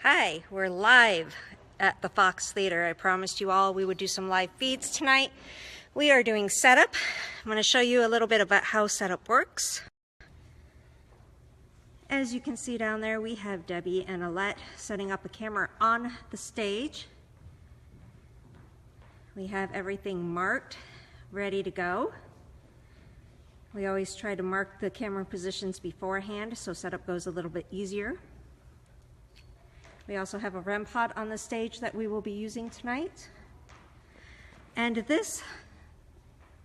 Hi, we're live at the Fox Theater. I promised you all we would do some live feeds tonight. We are doing setup. I'm going to show you a little bit about how setup works. As you can see down there, we have Debbie and Alette setting up a camera on the stage. We have everything marked, ready to go. We always try to mark the camera positions beforehand so setup goes a little bit easier. We also have a REM pod on the stage that we will be using tonight. And this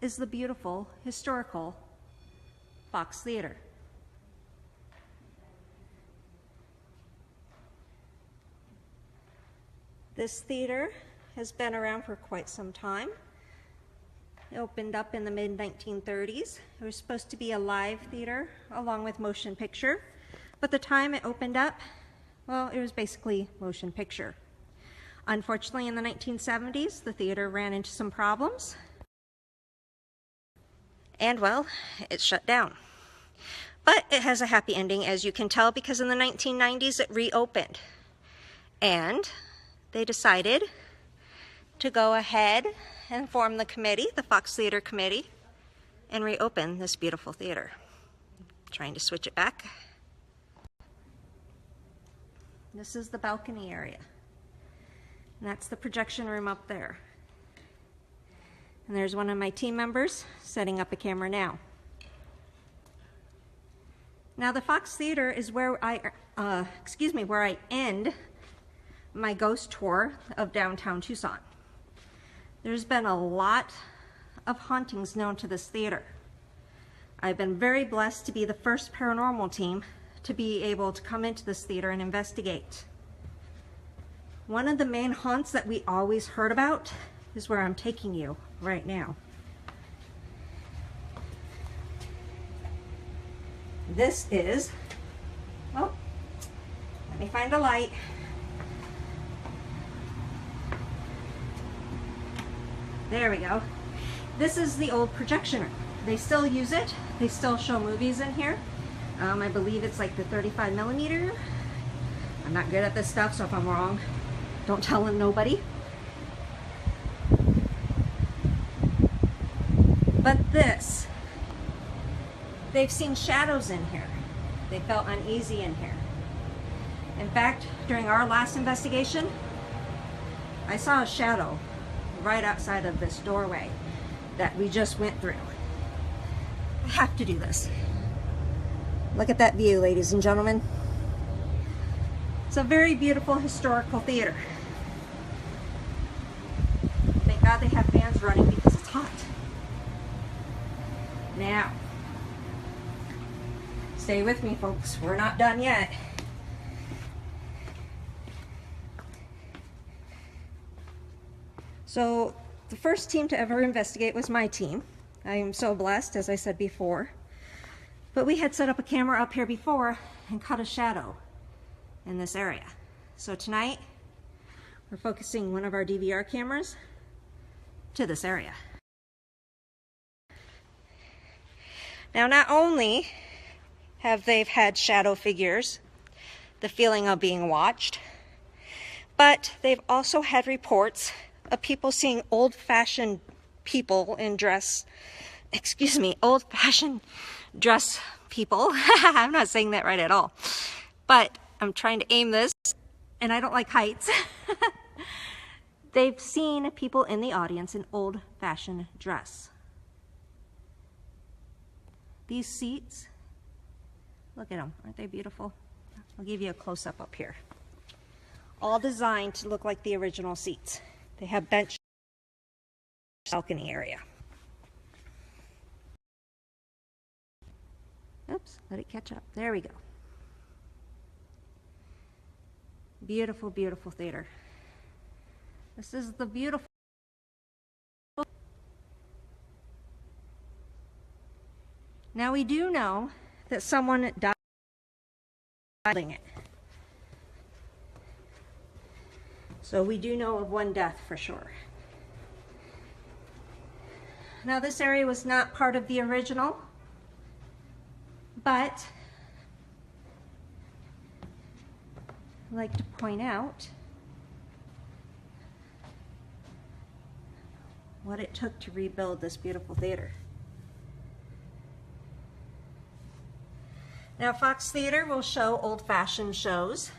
is the beautiful, historical Fox Theater. This theater has been around for quite some time. It opened up in the mid-1930s. It was supposed to be a live theater along with motion picture, but the time it opened up, well, it was basically motion picture. Unfortunately, in the 1970s, the theater ran into some problems, and well, it shut down. But it has a happy ending, as you can tell, because in the 1990s it reopened. And they decided to go ahead and form the committee, the Fox Theater Committee, and reopen this beautiful theater. Trying to switch it back. This is the balcony area. And that's the projection room up there. And there's one of my team members setting up a camera now. Now the Fox Theater is where where I end my ghost tour of downtown Tucson. There's been a lot of hauntings known to this theater. I've been very blessed to be the first paranormal team to be able to come into this theater and investigate. One of the main haunts that we always heard about is where I'm taking you right now. This is, oh, let me find a light. There we go. This is the old projection room. They still use it. They still show movies in here. I believe it's like the 35 millimeter. I'm not good at this stuff, so if I'm wrong, don't tell nobody. But this, they've seen shadows in here. They felt uneasy in here. In fact, during our last investigation, I saw a shadow right outside of this doorway that we just went through. I have to do this. Look at that view, ladies and gentlemen. It's a very beautiful historical theater. Thank God they have fans running because it's hot. Now, stay with me, folks. We're not done yet. So, the first team to ever investigate was my team. I am so blessed, as I said before. But we had set up a camera up here before and caught a shadow in this area. So tonight, we're focusing one of our DVR cameras to this area. Now, not only have they had shadow figures, the feeling of being watched, but they've also had reports of people seeing old-fashioned people in old-fashioned dress people. I'm not saying that right at all, but I'm trying to aim this, and I don't like heights. They've seen people in the audience in old-fashioned dress. These seats, look at them, aren't they beautiful? I'll give you a close-up up here. All designed to look like the original seats. They have bench balcony area. Oops, let it catch up. There we go. Beautiful, beautiful theater. This is the beautiful. Now we do know that someone died building it. So we do know of one death for sure. Now this area was not part of the original, but I'd like to point out what it took to rebuild this beautiful theater. Now, Fox Theater will show old-fashioned shows.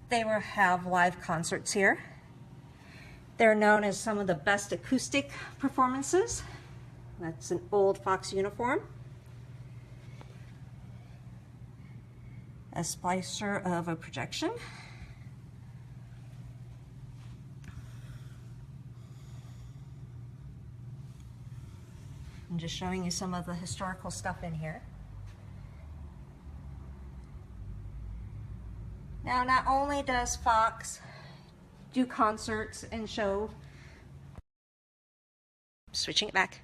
They will have live concerts here. They're known as some of the best acoustic performances. That's an old Fox uniform. A splicer of a projection. I'm just showing you some of the historical stuff in here. Now, not only does Fox do concerts and show, switching it back.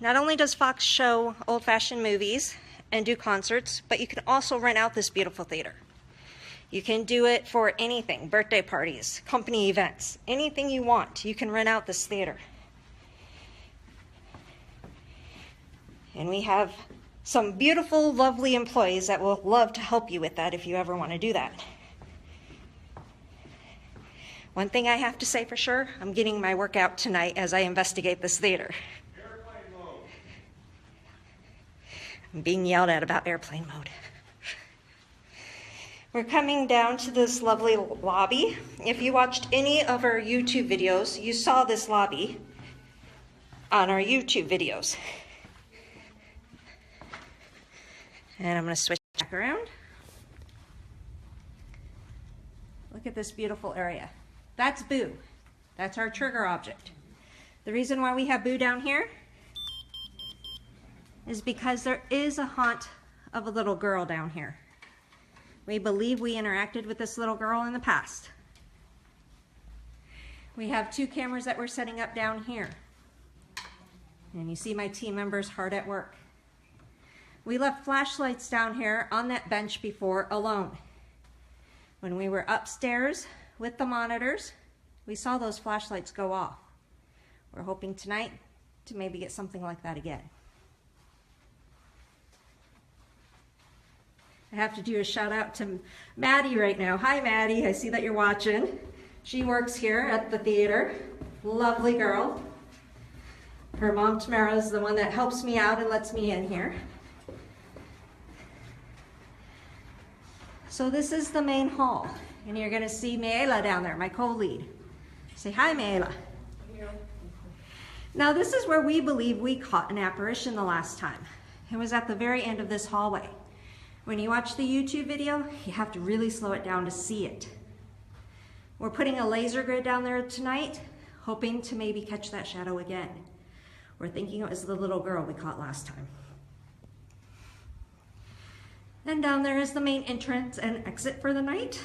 Not only does Fox show old-fashioned movies and do concerts, but you can also rent out this beautiful theater. You can do it for anything, birthday parties, company events, anything you want. You can rent out this theater. And we have some beautiful, lovely employees that will love to help you with that if you ever want to do that. One thing I have to say for sure, I'm getting my workout tonight as I investigate this theater. Airplane mode. I'm being yelled at about airplane mode. We're coming down to this lovely lobby. If you watched any of our YouTube videos, you saw this lobby on our YouTube videos. And I'm going to switch back around. Look at this beautiful area. That's Boo. That's our trigger object. The reason why we have Boo down here is because there is a haunt of a little girl down here. We believe we interacted with this little girl in the past. We have 2 cameras that we're setting up down here. And you see my team members hard at work. We left flashlights down here on that bench before alone. When we were upstairs with the monitors, we saw those flashlights go off. We're hoping tonight to maybe get something like that again. I have to do a shout out to Maddie right now. Hi Maddie, I see that you're watching. She works here at the theater. Lovely girl. Her mom Tamara is the one that helps me out and lets me in here. So this is the main hall, and you're going to see Meela down there, my co-lead. Say hi, Meela. Now this is where we believe we caught an apparition the last time. It was at the very end of this hallway. When you watch the YouTube video, you have to really slow it down to see it. We're putting a laser grid down there tonight, hoping to maybe catch that shadow again. We're thinking it was the little girl we caught last time. And down there is the main entrance and exit for the night.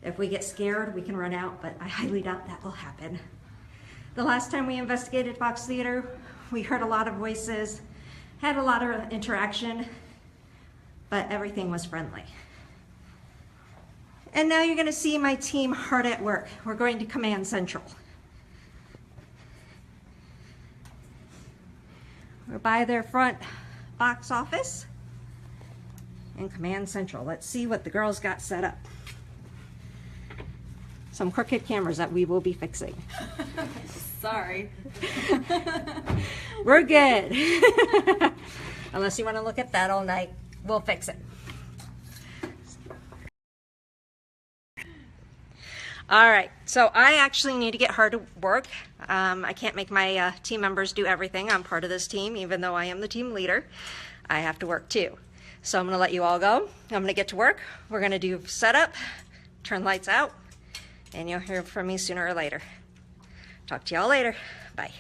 If we get scared, we can run out, but I highly doubt that will happen. The last time we investigated Fox Theater, we heard a lot of voices, had a lot of interaction, but everything was friendly. And now you're going to see my team hard at work. We're going to Command Central. We're by their front box office. In Command Central. Let's see what the girls got set up. Some crooked cameras that we will be fixing. Sorry. We're good. Unless you want to look at that all night, we'll fix it. All right, so I actually need to get hard to work. I can't make my team members do everything. I'm part of this team, even though I am the team leader. I have to work too. So I'm going to let you all go. I'm going to get to work. We're going to do setup, turn lights out, and you'll hear from me sooner or later. Talk to y'all later. Bye.